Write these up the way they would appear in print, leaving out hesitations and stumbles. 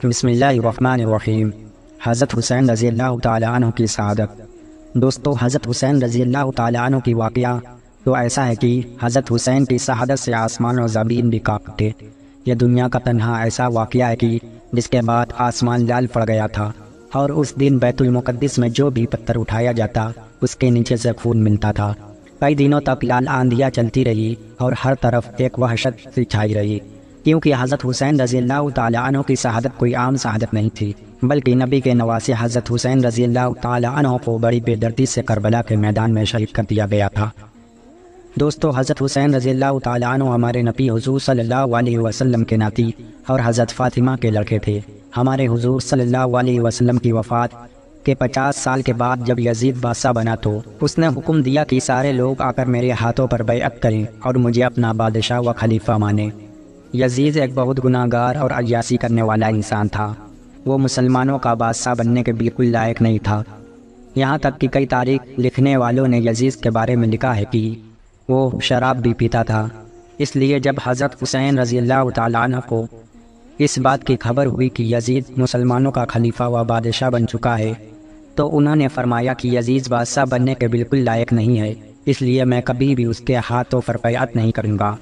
بسم اللہ الرحمن الرحیم۔ حضرت حسین رضی اللہ تعالیٰ عنہ کی شہادت۔ دوستو، حضرت حسین رضی اللہ تعالیٰ عنہ کی واقعہ تو ایسا ہے کہ حضرت حسین کی شہادت سے آسمان و زمین بھی کانپ اٹھے۔ یہ دنیا کا تنہا ایسا واقعہ ہے کہ جس کے بعد آسمان لال پڑ گیا تھا، اور اس دن بیت المقدس میں جو بھی پتھر اٹھایا جاتا اس کے نیچے سے خون ملتا تھا۔ کئی دنوں تک لال آندھیاں چلتی رہی اور ہر طرف ایک وحشت سی چھائی رہی، کیونکہ حضرت حسین رضی اللہ تعالیٰ عنہ کی شہادت کوئی عام شہادت نہیں تھی، بلکہ نبی کے نواسے حضرت حسین رضی اللہ تعالیٰ عنہ کو بڑی بے دردی سے کربلا کے میدان میں شہید کر دیا گیا تھا۔ دوستو، حضرت حسین رضی اللہ تعالیٰ عنہ ہمارے نبی حضور صلی اللہ علیہ وسلم کے ناتی اور حضرت فاطمہ کے لڑکے تھے۔ ہمارے حضور صلی اللہ علیہ وسلم کی وفات کے 50 سال کے بعد جب یزید بادشاہ بنا تو اس نے حکم دیا کہ سارے لوگ آ کر میرے ہاتھوں پر بیعت کریں اور مجھے اپنا بادشاہ و خلیفہ مانیں۔ یزید ایک بہت گناہ گار اور عیاشی کرنے والا انسان تھا۔ وہ مسلمانوں کا بادشاہ بننے کے بالکل لائق نہیں تھا۔ یہاں تک کہ کئی تاریخ لکھنے والوں نے یزید کے بارے میں لکھا ہے کہ وہ شراب بھی پیتا تھا۔ اس لیے جب حضرت حسین رضی اللہ تعالیٰ عنہ کو اس بات کی خبر ہوئی کہ یزید مسلمانوں کا خلیفہ و بادشاہ بن چکا ہے، تو انہوں نے فرمایا کہ یزید بادشاہ بننے کے بالکل لائق نہیں ہے، اس لیے میں کبھی بھی اس کے ہاتھوں پر بیعت نہیں کروں گا،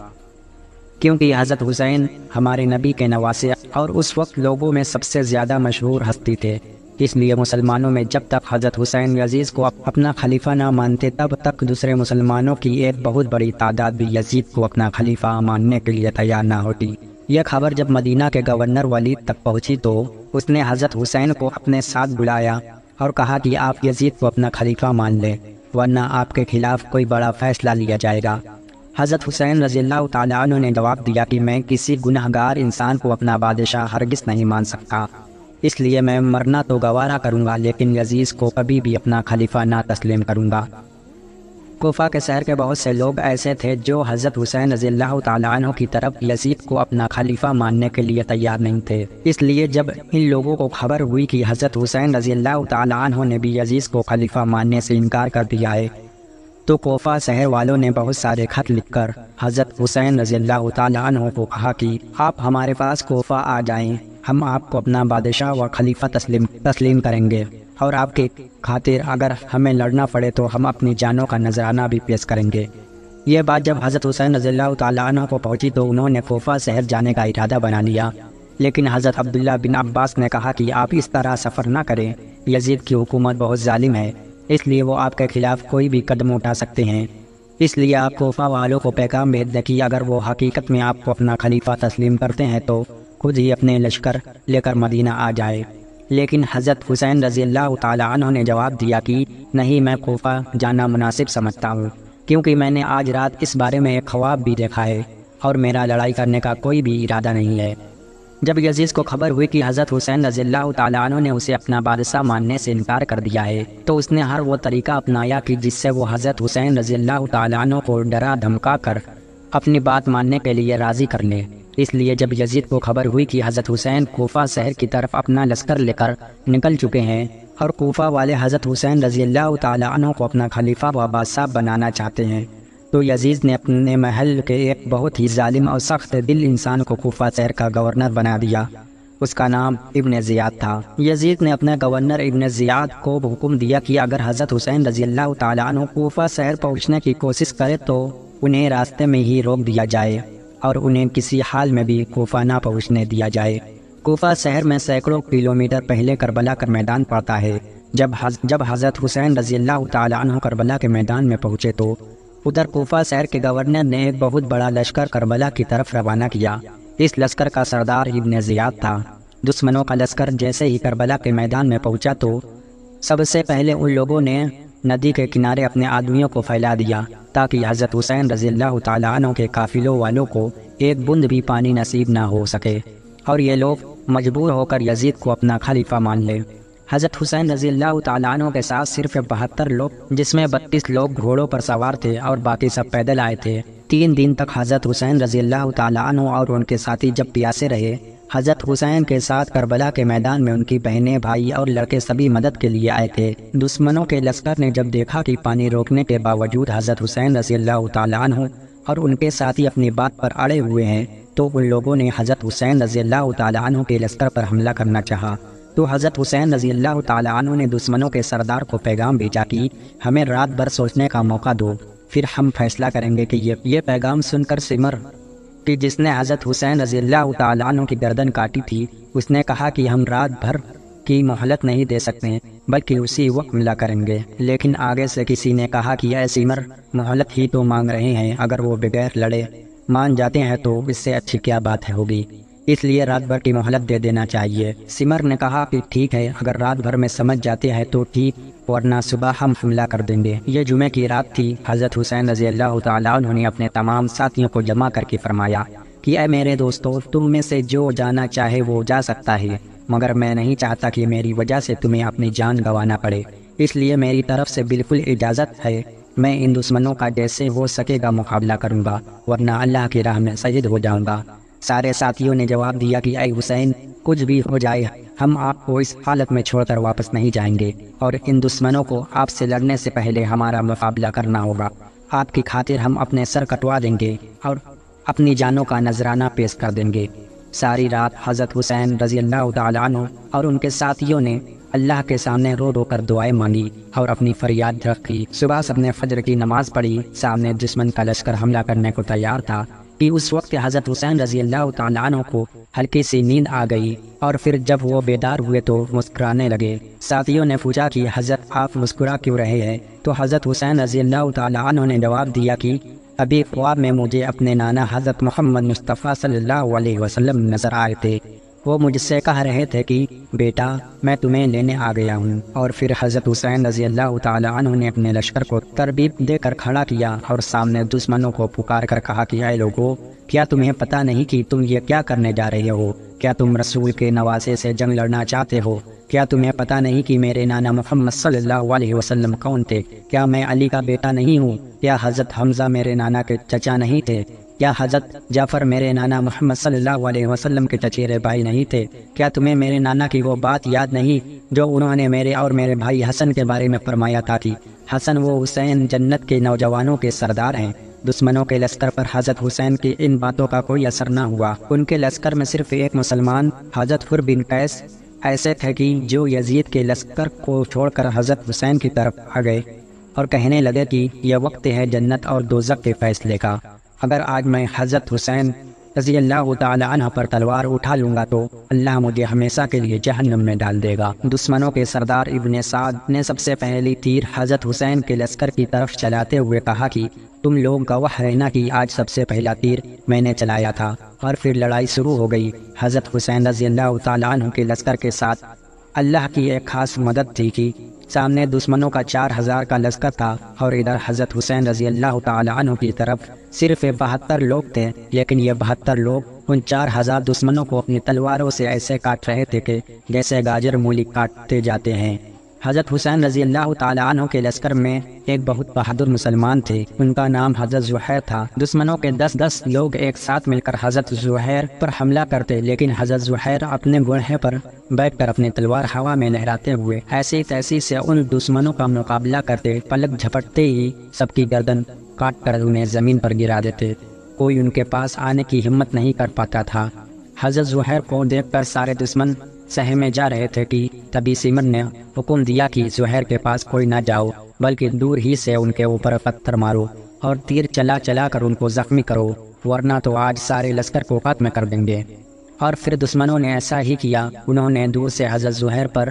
کیونکہ حضرت حسین ہمارے نبی کے نواسے اور اس وقت لوگوں میں سب سے زیادہ مشہور ہستی تھے۔ اس لیے مسلمانوں میں جب تک حضرت حسین یزید کو اپنا خلیفہ نہ مانتے تب تک دوسرے مسلمانوں کی ایک بہت بڑی تعداد بھی یزید کو اپنا خلیفہ ماننے کے لیے تیار نہ ہوتی۔ یہ خبر جب مدینہ کے گورنر ولید تک پہنچی تو اس نے حضرت حسین کو اپنے ساتھ بلایا اور کہا کہ آپ یزید کو اپنا خلیفہ مان لیں، ورنہ آپ کے خلاف کوئی بڑا فیصلہ لیا جائے گا۔ حضرت حسین رضی اللہ تعالیٰ عنہ نے جواب دیا کہ میں کسی گناہ گار انسان کو اپنا بادشاہ ہرگز نہیں مان سکتا، اس لیے میں مرنا تو گوارا کروں گا لیکن یزید کو کبھی بھی اپنا خلیفہ نہ تسلیم کروں گا۔ کوفہ کے شہر کے بہت سے لوگ ایسے تھے جو حضرت حسین رضی اللہ تعالیٰ عنہ کی طرف یزید کو اپنا خلیفہ ماننے کے لیے تیار نہیں تھے۔ اس لیے جب ان لوگوں کو خبر ہوئی کہ حضرت حسین رضی اللہ تعالیٰ عنہ نے بھی یزید کو خلیفہ ماننے سے انکار کر دیا ہے، تو کوفہ شہر والوں نے بہت سارے خط لکھ کر حضرت حسین رضی اللہ تعالیٰ عنہ کو کہا کہ آپ ہمارے پاس کوفہ آ جائیں، ہم آپ کو اپنا بادشاہ و خلیفہ تسلیم کریں گے، اور آپ کی خاطر اگر ہمیں لڑنا پڑے تو ہم اپنی جانوں کا نذرانہ بھی پیش کریں گے۔ یہ بات جب حضرت حسین رضی اللہ تعالیٰ عنہ کو پہنچی تو انہوں نے کوفہ شہر جانے کا ارادہ بنا لیا، لیکن حضرت عبداللہ بن عباس نے کہا کہ آپ اس طرح سفر نہ کریں، یزید کی حکومت بہت ظالم ہے، اس لیے وہ آپ کے خلاف کوئی بھی قدم اٹھا سکتے ہیں، اس لیے آپ کوفہ والوں کو پیغام بھیج دیں کہ اگر وہ حقیقت میں آپ کو اپنا خلیفہ تسلیم کرتے ہیں تو خود ہی اپنے لشکر لے کر مدینہ آ جائے۔ لیکن حضرت حسین رضی اللہ تعالیٰ عنہ نے جواب دیا کہ نہیں، میں کوفہ جانا مناسب سمجھتا ہوں، کیونکہ میں نے آج رات اس بارے میں ایک خواب بھی دیکھا ہے اور میرا لڑائی کرنے کا کوئی بھی ارادہ نہیں ہے۔ جب یزید کو خبر ہوئی کہ حضرت حسین رضی اللہ تعالیٰ عنہ نے اسے اپنا بادشاہ ماننے سے انکار کر دیا ہے، تو اس نے ہر وہ طریقہ اپنایا کہ جس سے وہ حضرت حسین رضی اللہ تعالیٰ عنہ کو ڈرا دھمکا کر اپنی بات ماننے کے لیے راضی کر لے۔ اس لیے جب یزید کو خبر ہوئی کہ حضرت حسین کوفہ شہر کی طرف اپنا لشکر لے کر نکل چکے ہیں اور کوفہ والے حضرت حسین رضی اللہ تعالیٰ عنہ کو اپنا خلیفہ و بادشاہ بنانا چاہتے ہیں، تو یزید نے اپنے محل کے ایک بہت ہی ظالم اور سخت دل انسان کو کوفہ شہر کا گورنر بنا دیا۔ اس کا نام ابن زیاد تھا۔ یزید نے اپنے گورنر ابن زیاد کو حکم دیا کہ اگر حضرت حسین رضی اللہ تعالیٰ عنہ کوفہ شہر پہنچنے کی کوشش کرے تو انہیں راستے میں ہی روک دیا جائے اور انہیں کسی حال میں بھی کوفہ نہ پہنچنے دیا جائے۔ کوفہ شہر میں سینکڑوں کلومیٹر پہلے کربلا کا میدان پڑتا ہے۔ جب حضرت حسین رضی اللہ تعالیٰ عنہ کربلا کے میدان میں پہنچے تو ادھر کوفہ شہر کے گورنر نے ایک بہت بڑا لشکر کربلا کی طرف روانہ کیا۔ اس لشکر کا سردار ابن زیاد تھا۔ دشمنوں کا لشکر جیسے ہی کربلا کے میدان میں پہنچا تو سب سے پہلے ان لوگوں نے ندی کے کنارے اپنے آدمیوں کو پھیلا دیا تاکہ حضرت حسین رضی اللہ تعالیٰ عنہ کے قافلوں والوں کو ایک بوند بھی پانی نصیب نہ ہو سکے اور یہ لوگ مجبور ہو کر یزید کو اپنا خلیفہ مان لیں۔ حضرت حسین رضی اللہ تعالیٰ عنہ کے ساتھ صرف 72 لوگ، جس میں 32 لوگ گھوڑوں پر سوار تھے اور باقی سب پیدل آئے تھے۔ 3 دن تک حضرت حسین رضی اللہ تعالیٰ عنہ اور ان کے ساتھی جب پیاسے رہے، حضرت حسین کے ساتھ کربلا کے میدان میں ان کی بہنیں، بھائی اور لڑکے سبھی مدد کے لیے آئے تھے۔ دشمنوں کے لشکر نے جب دیکھا کہ پانی روکنے کے باوجود حضرت حسین رضی اللہ تعالیٰ عنہ اور ان کے ساتھی اپنی بات پر اڑے ہوئے ہیں، تو ان لوگوں نے حضرت حسین رضی اللہ تعالیٰ عنہ کے لشکر پر حملہ کرنا چاہا، تو حضرت حسین رضی اللہ تعالیٰ عنہ نے دشمنوں کے سردار کو پیغام بھیجا کہ ہمیں رات بھر سوچنے کا موقع دو، پھر ہم فیصلہ کریں گے کہ یہ پیغام سن کر سمر کہ جس نے حضرت حسین رضی اللہ تعالیٰ عنہ کی گردن کاٹی تھی، اس نے کہا کہ ہم رات بھر کی مہلت نہیں دے سکتے بلکہ اسی وقت حملہ کریں گے، لیکن آگے سے کسی نے کہا کہ اے سمر، مہلت ہی تو مانگ رہے ہیں، اگر وہ بغیر لڑے مان جاتے ہیں تو اس سے اچھی کیا بات ہوگی، اس لیے رات بھر کی مہلت دے دینا چاہیے۔ سمر نے کہا کہ ٹھیک ہے، اگر رات بھر میں سمجھ جاتے ہیں تو ٹھیک، ورنہ صبح ہم حملہ کر دیں گے۔ یہ جمعے کی رات تھی۔ حضرت حسین رضی اللہ تعالیٰ عنہ نے اپنے تمام ساتھیوں کو جمع کر کے فرمایا کہ اے میرے دوستو، تم میں سے جو جانا چاہے وہ جا سکتا ہے، مگر میں نہیں چاہتا کہ میری وجہ سے تمہیں اپنی جان گنوانا پڑے، اس لیے میری طرف سے بالکل اجازت ہے، میں ان دشمنوں کا جیسے ہو سکے گا مقابلہ کروں گا، ورنہ اللہ کی راہ میں شہید ہو جاؤں گا۔ سارے ساتھیوں نے جواب دیا کہ اے حسین، کچھ بھی ہو جائے ہم آپ کو اس حالت میں چھوڑ کر واپس نہیں جائیں گے، اور ان دشمنوں کو آپ سے لڑنے سے پہلے ہمارا مقابلہ کرنا ہوگا۔ آپ کی خاطر ہم اپنے سر کٹوا دیں گے اور اپنی جانوں کا نذرانہ پیش کر دیں گے۔ ساری رات حضرت حسین رضی اللہ تعالیٰ عنہ اور ان کے ساتھیوں نے اللہ کے سامنے رو رو کر دعائیں مانگی اور اپنی فریاد رکھی۔ صبح سب نے فجر کی نماز پڑھی۔ سامنے دشمن کا لشکر حملہ کرنے کو تیار تھا کہ اس وقت حضرت حسین رضی اللہ تعالیٰ عنہ کو ہلکی سی نیند آ گئی، اور پھر جب وہ بیدار ہوئے تو مسکرانے لگے۔ ساتھیوں نے پوچھا کہ حضرت آپ مسکرا کیوں رہے ہیں؟ تو حضرت حسین رضی اللہ تعالیٰ عنہ نے جواب دیا کہ ابھی خواب میں مجھے اپنے نانا حضرت محمد مصطفیٰ صلی اللہ علیہ وسلم نظر آئے تھے، وہ مجھ سے کہہ رہے تھے کہ بیٹا میں تمہیں لینے آ گیا ہوں۔ اور پھر حضرت حسین رضی اللہ تعالیٰ عنہ نے اپنے لشکر کو تربیت دے کر کھڑا کیا اور سامنے دشمنوں کو پکار کر کہا کہ اے لوگو، کیا تمہیں پتہ نہیں کہ تم یہ کیا کرنے جا رہے ہو؟ کیا تم رسول کے نواسے سے جنگ لڑنا چاہتے ہو؟ کیا تمہیں پتہ نہیں کہ میرے نانا محمد صلی اللہ علیہ وسلم کون تھے؟ کیا میں علی کا بیٹا نہیں ہوں؟ کیا حضرت حمزہ میرے نانا کے چچا نہیں تھے؟ کیا حضرت جعفر میرے نانا محمد صلی اللہ علیہ وسلم کے چچیرے بھائی نہیں تھے؟ کیا تمہیں میرے نانا کی وہ بات یاد نہیں جو انہوں نے میرے اور میرے بھائی حسن کے بارے میں فرمایا تھا کہ حسن و حسین جنت کے نوجوانوں کے سردار ہیں؟ دشمنوں کے لشکر پر حضرت حسین کی ان باتوں کا کوئی اثر نہ ہوا۔ ان کے لشکر میں صرف ایک مسلمان حضرت حر بن قیس ایسے تھے کہ جو یزید کے لشکر کو چھوڑ کر حضرت حسین کی طرف آ گئے اور کہنے لگے کہ یہ وقت ہے جنت اور دوزخ کے فیصلے کا، اگر آج میں حضرت حسین رضی اللہ تعالی عنہ پر تلوار اٹھا لوں گا تو اللہ مجھے ہمیشہ کے لیے جہنم میں ڈال دے گا۔ دشمنوں کے سردار ابن سعد نے سب سے پہلی تیر حضرت حسین کے لشکر کی طرف چلاتے ہوئے کہا کہ تم لوگ گواہ رہنا کہ آج سب سے پہلا تیر میں نے چلایا تھا، اور پھر لڑائی شروع ہو گئی۔ حضرت حسین رضی اللہ تعالیٰ عنہ کے لشکر کے ساتھ اللہ کی ایک خاص مدد تھی کہ سامنے دشمنوں کا 4000 کا لشکر تھا اور ادھر حضرت حسین رضی اللہ تعالیٰ عنہ کی طرف صرف 72 لوگ تھے، لیکن یہ 72 لوگ ان 4000 دشمنوں کو اپنی تلواروں سے ایسے کاٹ رہے تھے کہ جیسے گاجر مولی کاٹتے جاتے ہیں۔ حضرت حسین رضی اللہ تعالیٰ عنہ کے لشکر میں ایک بہت بہادر مسلمان تھے، ان کا نام حضرت زہیر تھا۔ دشمنوں کے 10 لوگ ایک ساتھ مل کر حضرت زہیر پر حملہ کرتے، لیکن حضرت زہیر اپنے گھوڑے پر بیٹھ کر اپنی تلوار ہوا میں لہراتے ہوئے ایسی تیسی سے ان دشمنوں کا مقابلہ کرتے، پلک جھپٹتے ہی سب کی گردن کاٹ کر انہیں زمین پر گرا دیتے۔ کوئی ان کے پاس آنے کی ہمت نہیں کر پاتا تھا۔ حضرت زہیر کو دیکھ کر سارے دشمن سہمے جا رہے تھے کہ تبھی سمر نے حکم دیا کہ زہیر کے پاس کوئی نہ جاؤ، بلکہ دور ہی سے ان کے اوپر پتھر مارو اور تیر چلا چلا کر ان کو زخمی کرو، ورنہ تو آج سارے لشکر کو ختم کر دیں گے۔ اور پھر دشمنوں نے ایسا ہی کیا، انہوں نے دور سے حضرت زہیر پر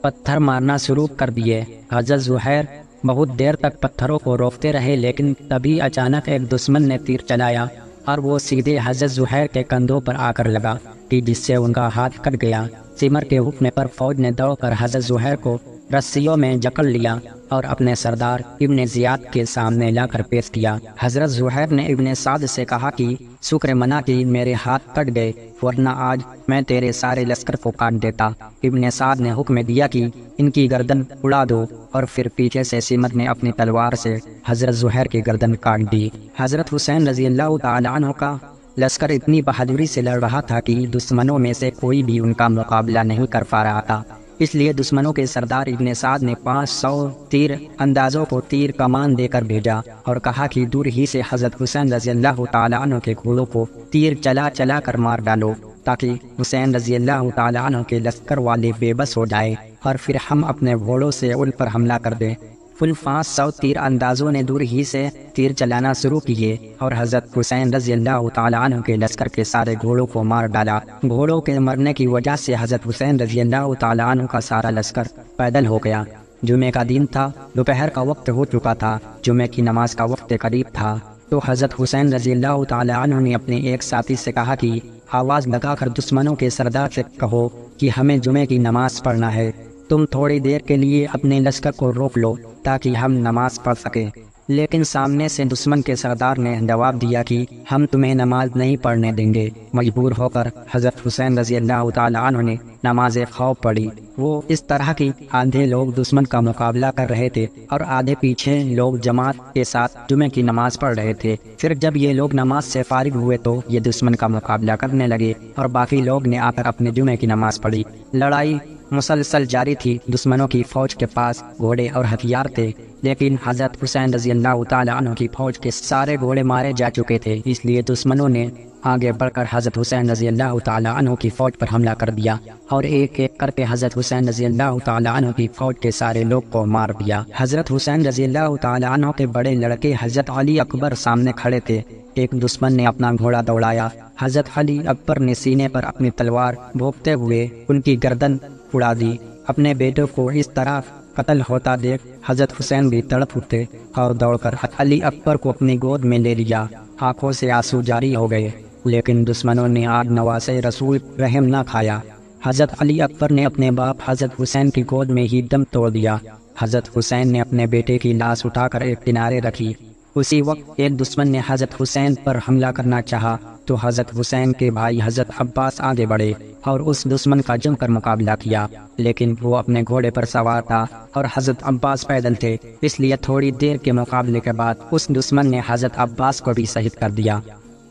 پتھر مارنا شروع کر دیے۔ حضرت زہیر بہت دیر تک پتھروں کو روکتے رہے، لیکن تبھی اچانک ایک دشمن نے تیر چلایا اور وہ سیدھے حضرت زہیر کے کندھوں پر آ کر لگا کہ جس سے ان کا ہاتھ کٹ گیا۔ سمر کے حکم پر فوج نے دوڑ کر حضرت زہیر کو رسیوں میں جکڑ لیا اور اپنے سردار ابن زیاد کے سامنے لا کر پیش کیا۔ حضرت زہیر نے ابن سعد سے کہا کہ شکر منا کہ میرے ہاتھ کٹ گئے، ورنہ آج میں تیرے سارے لشکر کو کاٹ دیتا۔ ابن سعد نے حکم دیا کہ ان کی گردن اڑا دو، اور پھر پیچھے سے سمر نے اپنی تلوار سے حضرت زہیر کی گردن کاٹ دی۔ حضرت حسین رضی اللہ تعالی عنہ کا لشکر اتنی بہادری سے لڑ رہا تھا کہ دشمنوں میں سے کوئی بھی ان کا مقابلہ نہیں کر پا رہا تھا۔ اس لیے دشمنوں کے سردار ابن سعد نے 500 تیر اندازوں کو تیر کمان دے کر بھیجا اور کہا کہ دور ہی سے حضرت حسین رضی اللہ تعالیٰ عنہ کے گھوڑوں کو تیر چلا چلا کر مار ڈالو، تاکہ حسین رضی اللہ تعالیٰ عنہ کے لشکر والے بے بس ہو جائے اور پھر ہم اپنے گھوڑوں سے ان پر حملہ کر دیں۔ کل 500 تیر اندازوں نے دور ہی سے تیر چلانا شروع کیے اور حضرت حسین رضی اللہ تعالیٰ عنہ کے لشکر کے سارے گھوڑوں کو مار ڈالا۔ گھوڑوں کے مرنے کی وجہ سے حضرت حسین رضی اللہ تعالیٰ عنہ کا سارا لشکر پیدل ہو گیا۔ جمعے کا دن تھا، دوپہر کا وقت ہو چکا تھا، جمعے کی نماز کا وقت قریب تھا، تو حضرت حسین رضی اللہ تعالیٰ عنہ نے اپنے ایک ساتھی سے کہا کہ آواز لگا کر دشمنوں کے سردار سے کہو کہ ہمیں جمعے کی نماز پڑھنا ہے، تم تھوڑی دیر کے لیے اپنے لشکر کو روک لو تاکہ ہم نماز پڑھ سکیں۔ لیکن سامنے سے دشمن کے سردار نے جواب دیا کہ ہم تمہیں نماز نہیں پڑھنے دیں گے۔ مجبور ہو کر حضرت حسین رضی اللہ تعالیٰ عنہ نے نماز خوف پڑھی۔ وہ اس طرح کی آدھے لوگ دشمن کا مقابلہ کر رہے تھے اور آدھے پیچھے لوگ جماعت کے ساتھ جمعے کی نماز پڑھ رہے تھے۔ پھر جب یہ لوگ نماز سے فارغ ہوئے تو یہ دشمن کا مقابلہ کرنے لگے اور باقی لوگ نے آ کر اپنے جمعے کی نماز پڑھی۔ لڑائی مسلسل جاری تھی۔ دشمنوں کی فوج کے پاس گھوڑے اور ہتھیار تھے، لیکن حضرت حسین رضی اللہ تعالیٰ عنہ کی فوج کے سارے گھوڑے مارے جا چکے تھے، اس لیے دشمنوں نے آگے بڑھ کر حضرت حسین رضی اللہ تعالیٰ عنہ کی فوج پر حملہ کر دیا اور ایک ایک کر کے حضرت حسین رضی اللہ تعالیٰ عنہ کی فوج کے سارے لوگ کو مار دیا۔ حضرت حسین رضی اللہ تعالیٰ عنہ کے بڑے لڑکے حضرت علی اکبر سامنے کھڑے تھے۔ ایک دشمن نے اپنا گھوڑا دوڑایا، حضرت علی اکبر نے سینے پر اپنی تلوار بھونکتے ہوئے ان کی گردن اڑا دی۔ اپنے بیٹوں کو اس طرح قتل ہوتا دیکھ حضرت حسین بھی تڑپ اٹھے اور دوڑ کر علی اکبر کو اپنی گود میں لے لیا۔ آنکھوں سے آنسو جاری ہو گئے، لیکن دشمنوں نے آگ نواسے رسول رحم نہ کھایا۔ حضرت علی اکبر نے اپنے باپ حضرت حسین کی گود میں ہی دم توڑ دیا۔ حضرت حسین نے اپنے بیٹے کی لاش اٹھا کر ایک کنارے رکھی۔ اسی وقت ایک دشمن نے حضرت حسین پر حملہ کرنا چاہا تو حضرت حسین کے بھائی حضرت عباس آگے بڑھے اور اس دشمن کا جم کر مقابلہ کیا، لیکن وہ اپنے گھوڑے پر سوار تھا اور حضرت عباس پیدل تھے، اس لیے تھوڑی دیر کے مقابلے کے بعد اس دشمن نے حضرت عباس کو بھی شہید کر دیا۔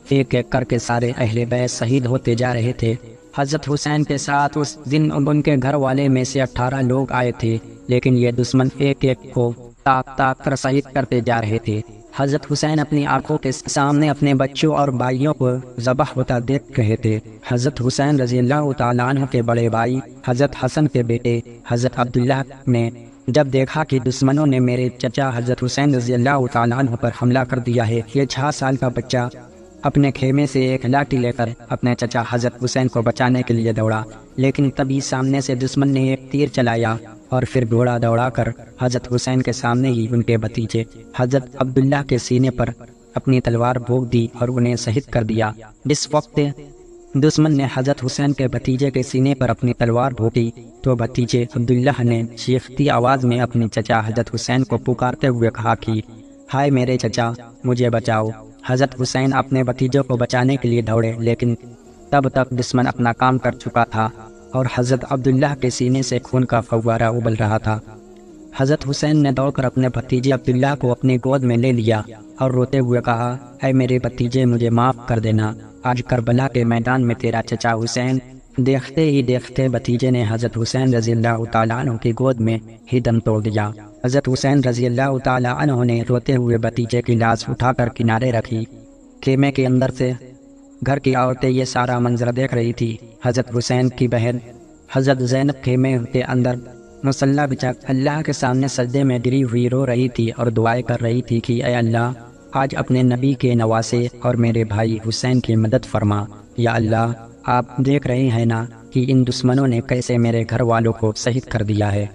ایک ایک کر کے سارے اہل بیت شہید ہوتے جا رہے تھے۔ حضرت حسین کے ساتھ اس دن ان کے گھر والے میں سے 18 لوگ آئے تھے، لیکن یہ دشمن ایک ایک کو تاک تاک کر شہید کرتے جا رہے تھے۔ حضرت حسین اپنی آنکھوں کے سامنے اپنے بچوں اور بھائیوں کو ذبح ہوتا دیکھ رہے تھے۔ حضرت حسین رضی اللہ تعالیٰ عنہ کے بڑے بھائی حضرت حسن کے بیٹے حضرت عبداللہ نے جب دیکھا کہ دشمنوں نے میرے چچا حضرت حسین رضی اللہ تعالیٰ عنہ پر حملہ کر دیا ہے، یہ 6 سال کا بچہ اپنے خیمے سے ایک لاٹھی لے کر اپنے چچا حضرت حسین کو بچانے کے لیے دوڑا، لیکن تبھی سامنے سے دشمن نے ایک تیر چلایا اور پھر گھوڑا دوڑا کر حضرت حسین کے سامنے ہی ان کے بھتیجے حضرت عبداللہ کے سینے پر اپنی تلوار بھونک دی اور انہیں شہید کر دیا۔ جس وقت دشمن نے حضرت حسین کے بھتیجے کے سینے پر اپنی تلوار بھونکی تو بھتیجے عبداللہ نے چیختی آواز میں اپنے چچا حضرت حسین کو پکارتے ہوئے کہا کہ ہائے میرے چچا، مجھے بچاؤ۔ حضرت حسین اپنے بھتیجوں کو بچانے کے لیے دوڑے، لیکن تب تک دشمن اپنا کام کر چکا تھا اور حضرت عبداللہ کے سینے سے خون کا فوارہ ابل رہا تھا۔ حضرت حسین نے دوڑ کر اپنے بھتیجے عبداللہ کو اپنی گود میں لے لیا اور روتے ہوئے کہا، اے میرے بھتیجے، مجھے معاف کر دینا، آج کربلا کے میدان میں تیرا چچا حسین۔ دیکھتے ہی دیکھتے بھتیجے نے حضرت حسین رضی اللہ تعالیٰ عنہ کی گود میں ہی دم توڑ دیا۔ حضرت حسین رضی اللہ تعالیٰ عنہ نے روتے ہوئے بھتیجے کی لاش اٹھا کر کنارے رکھی۔ خیمے کے اندر سے گھر کی عورتیں یہ سارا منظر دیکھ رہی تھی۔ حضرت حسین کی بہن حضرت زینب خیمے کے اندر مصلی بچھا اللہ کے سامنے سجدے میں گری ہوئی رو رہی تھی اور دعائیں کر رہی تھی کہ اے اللہ، آج اپنے نبی کے نواسے اور میرے بھائی حسین کی مدد فرما۔ یا اللہ، آپ دیکھ رہے ہیں نا کہ ان دشمنوں نے کیسے میرے گھر والوں کو شہید کر دیا ہے۔